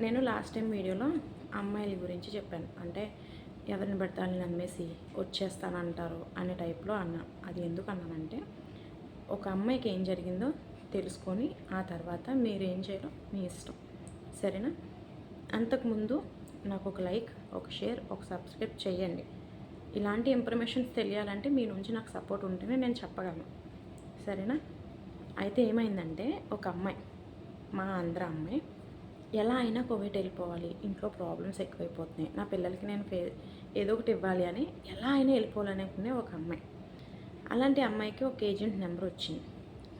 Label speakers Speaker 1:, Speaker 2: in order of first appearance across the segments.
Speaker 1: నేను last time వీడియోలో అమ్మాయిల గురించి చెప్పాను. అంటే ఎవరిని పడితే వాళ్ళని నమ్మేసి వచ్చేస్తానంటారు అనే టైప్లో అన్నా. అది ఎందుకు అన్నానంటే, ఒక అమ్మాయికి ఏం జరిగిందో తెలుసుకొని ఆ తర్వాత మీరు ఏం చేయాలో మీ ఇష్టం, సరేనా? అంతకుముందు నాకు ఒక లైక్, ఒక షేర్, ఒక సబ్స్క్రైబ్ చేయండి. ఇలాంటి ఇన్ఫర్మేషన్స్ తెలియాలంటే మీ నుంచి నాకు సపోర్ట్ ఉంటేనే నేను చెప్పగలను, సరేనా? అయితే ఏమైందంటే, ఒక అమ్మాయి, మా ఆంధ్ర అమ్మాయి, ఎలా అయినా కోవిడ్ వెళ్ళిపోవాలి, ఇంట్లో ప్రాబ్లమ్స్ ఎక్కువైపోతున్నాయి, నా పిల్లలకి నేను ఏదో ఒకటి ఇవ్వాలి అని ఎలా అయినా వెళ్ళిపోవాలనుకునే ఒక అమ్మాయి. అలాంటి అమ్మాయికి ఒక ఏజెంట్ నెంబర్ వచ్చింది.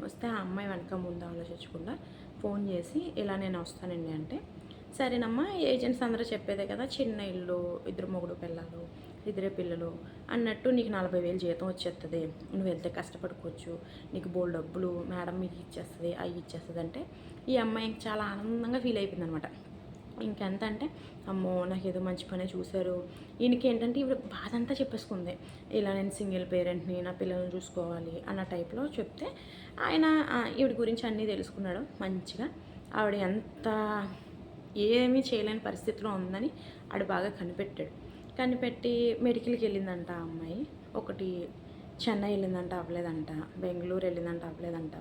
Speaker 1: వస్తే ఆ అమ్మాయి వెనక ముందు ఆలోచించకుండా ఫోన్ చేసి ఇలా నేను వస్తానండి అంటే, సరేనమ్మా, ఏజెంట్స్ అందరూ చెప్పేదే కదా, చిన్న ఇల్లు, ఇద్దరు మొగుడు పిల్లలు, ఇద్దరే పిల్లలు అన్నట్టు నీకు 40,000 జీతం వచ్చేస్తుంది, నువ్వు వెళ్తే కష్టపడుకోవచ్చు, నీకు బోల్ డబ్బులు మేడం మీకు ఇచ్చేస్తుంది, అవి ఇచ్చేస్తుంది అంటే ఈ అమ్మాయి చాలా ఆనందంగా ఫీల్ అయిపోయింది అనమాట. ఇంకెంత అంటే, అమ్మో నాకు ఏదో మంచి పనే చూశారు. ఈయనకి ఏంటంటే ఇప్పుడు బాధ అంతా చెప్పేసుకుంది, ఇలా నేను సింగిల్ పేరెంట్ని, నా పిల్లల్ని చూసుకోవాలి అన్న టైప్లో చెప్తే ఆయన ఈవిడ గురించి అన్నీ తెలుసుకున్నాడు మంచిగా. ఆవిడ ఎంత ఏమీ చేయలేని పరిస్థితిలో ఉందని ఆడు బాగా కనిపెట్టాడు. కనిపెట్టి మెడికల్కి వెళ్ళిందంట ఆ అమ్మాయి. ఒకటి చెన్నై వెళ్ళిందంట, అవ్వలేదంట. బెంగళూరు వెళ్ళిందంట, అవ్వలేదంట.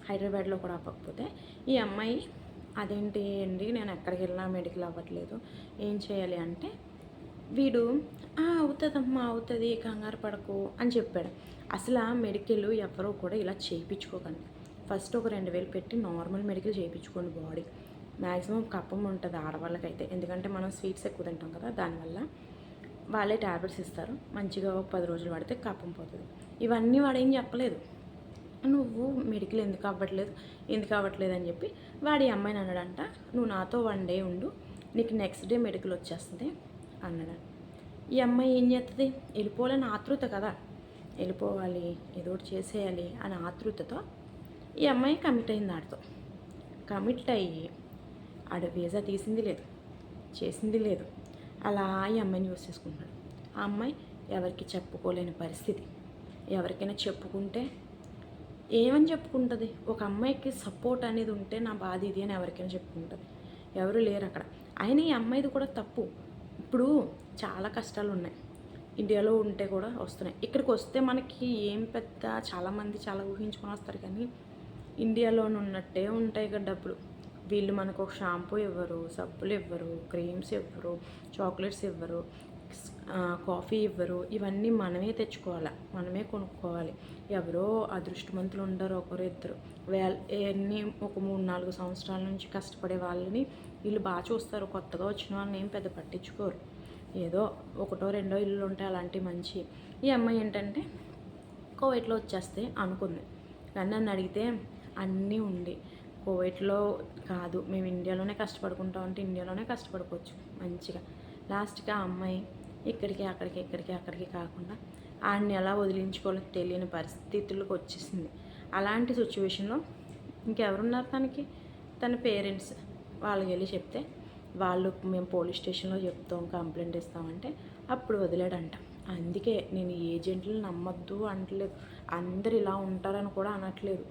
Speaker 1: హైదరాబాద్లో కూడా అవ్వకపోతే ఈ అమ్మాయి, అదేంటి అండి నేను ఎక్కడికి వెళ్ళినా మెడికల్ అవ్వట్లేదు, ఏం చేయాలి అంటే, వీడు అవుతుందమ్మా అవుతుంది, కంగారు పడకు అని చెప్పాడు. అసలు ఆ మెడికల్ ఎవరో కూడా ఇలా చేయించుకోకండి. ఫస్ట్ ఒక 2,000 పెట్టి నార్మల్ మెడికల్ చేయించుకోండి. బాడీ మ్యాక్సిమం కప్పం ఉంటుంది ఆడవాళ్ళకైతే, ఎందుకంటే మనం స్వీట్స్ ఎక్కువ తింటాం కదా, దానివల్ల వాళ్ళే ట్యాబ్లెట్స్ ఇస్తారు. మంచిగా 10 రోజులు వాడితే కప్పం పోతుంది. ఇవన్నీ వాడేం చెప్పలేదు. నువ్వు మెడికల్ ఎందుకు అవ్వట్లేదు అని చెప్పి వాడి అమ్మాయిని అన్నాడంట, నువ్వు నాతో 1 డే ఉండు, నీకు నెక్స్ట్ డే మెడికల్ వచ్చేస్తుంది అన్నాడు. ఈ అమ్మాయి ఏం చేస్తుంది, వెళ్ళిపోవాలని ఆతృత కదా, వెళ్ళిపోవాలి ఏదో ఒకటి చేసేయాలి అని ఆతృతతో ఈ అమ్మాయి కమిట్ అయింది. ఆడితో కమిట్ అయ్యి ఆడ వీసా తీసింది లేదు, చేసింది లేదు. అలా ఈ అమ్మాయిని యూస్ చేసుకుంటున్నాడు. ఆ అమ్మాయి ఎవరికి చెప్పుకోలేని పరిస్థితి. ఎవరికైనా చెప్పుకుంటే ఏమని చెప్పుకుంటుంది? ఒక అమ్మాయికి సపోర్ట్ అనేది ఉంటే నా బాధ ఇది అని ఎవరికైనా చెప్పుకుంటుంది. ఎవరు లేరు అక్కడ. అయినా ఈ అమ్మాయిది కూడా తప్పు. ఇప్పుడు చాలా కష్టాలు ఉన్నాయి, ఇండియాలో ఉంటే కూడా వస్తున్నాయి. ఇక్కడికి వస్తే మనకి ఏం పెద్ద, చాలామంది చాలా ఊహించుకొని వస్తారు, కానీ ఇండియాలోనే ఉన్నట్టే ఉంటాయి కదా డబ్బులు. వీళ్ళు మనకు ఒక షాంపూ ఇవ్వరు, సబ్బులు ఇవ్వరు, క్రీమ్స్ ఇవ్వరు, చాక్లెట్స్ ఇవ్వరు, కాఫీ ఇవ్వరు. ఇవన్నీ మనమే తెచ్చుకోవాలి, మనమే కొనుక్కోవాలి. ఎవరో అదృష్టవంతులు ఉండరు, ఒకరు ఇద్దరు. ఎన్ని ఒక 3-4 సంవత్సరాల నుంచి కష్టపడే వాళ్ళని వీళ్ళు బాగా చూస్తారు. కొత్తగా వచ్చిన వాళ్ళని ఏం పెద్ద పట్టించుకోరు. ఏదో 1-2 ఇల్లు ఉంటాయి అలాంటి మంచి. ఈ అమ్మాయి ఏంటంటే కోవిడ్లో వచ్చేస్తే అనుకుంది, కానీ నన్ను అడిగితే అన్నీ ఉండి కోవిడ్లో కాదు, మేము ఇండియాలోనే కష్టపడుకుంటాం అంటే ఇండియాలోనే కష్టపడుకోవచ్చు మంచిగా. లాస్ట్గా ఆ అమ్మాయి ఇక్కడికి అక్కడికి కాకుండా ఆడిని ఎలా వదిలించుకోవాలో తెలియని పరిస్థితులకు వచ్చేసింది. అలాంటి సిచ్యువేషన్లో ఇంకెవరున్నారు తనకి? తన పేరెంట్స్. వాళ్ళకి వెళ్ళి చెప్తే వాళ్ళు మేము పోలీస్ స్టేషన్లో చెప్తాం, కంప్లైంట్ ఇస్తామంటే అప్పుడు వదిలాడంట. అందుకే నేను ఏజెంట్లు నమ్మొద్దు అనట్లేదు, అందరు ఇలా ఉంటారని కూడా అనట్లేదు.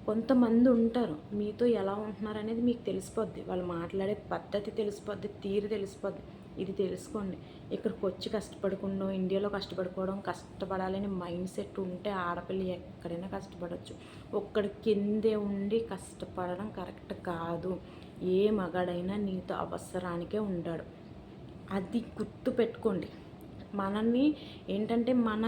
Speaker 1: కొంతమంది ఉంటారు, మీతో ఎలా ఉంటున్నారు అనేది మీకు తెలిసిపోద్ది, వాళ్ళు మాట్లాడే పద్ధతి తెలిసిపోద్ది, తీరు తెలిసిపోద్ది. ఇది తెలుసుకోండి. ఇక్కడికి వచ్చి కష్టపడకుండా ఇండియాలో కష్టపడుకోవడం, కష్టపడాలని మైండ్ సెట్ ఉంటే ఆడపిల్ల ఎక్కడైనా కష్టపడవచ్చు. ఒక్కడి కిందే ఉండి కష్టపడడం కరెక్ట్ కాదు. ఏ మగాడైనా నీతో అవసరానికే ఉంటాడు, అది గుర్తు పెట్టుకోండి. మనల్ని ఏంటంటే మన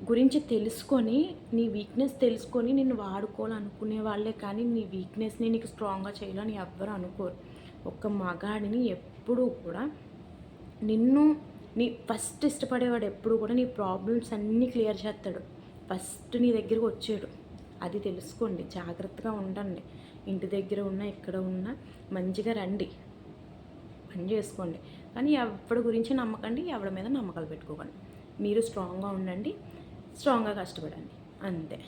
Speaker 1: గురించి తెలుసుకొని, నీ వీక్నెస్ తెలుసుకొని నిన్ను వాడుకోవాలనుకునే వాళ్ళే, కానీ నీ వీక్నెస్ని నీకు స్ట్రాంగ్గా చేయాలని ఎవ్వరు అనుకోరు. ఒక మగాడిని ఎప్పుడూ కూడా నీ ఫస్ట్ ఇష్టపడేవాడు ఎప్పుడు కూడా నీ ప్రాబ్లమ్స్ అన్నీ క్లియర్ చేస్తాడు, ఫస్ట్ నీ దగ్గరికి వచ్చాడు. అది తెలుసుకోండి, జాగ్రత్తగా ఉండండి. ఇంటి దగ్గర ఉన్నా ఇక్కడ ఉన్నా మంచిగా రండి, పని చేసుకోండి. కానీ ఎవరి గురించి నమ్మకండి, ఎవరి మీద నమ్మకాలు పెట్టుకోకండి. మీరు స్ట్రాంగ్గా ఉండండి, స్ట్రాంగ్గా కష్టపడండి, అంతే.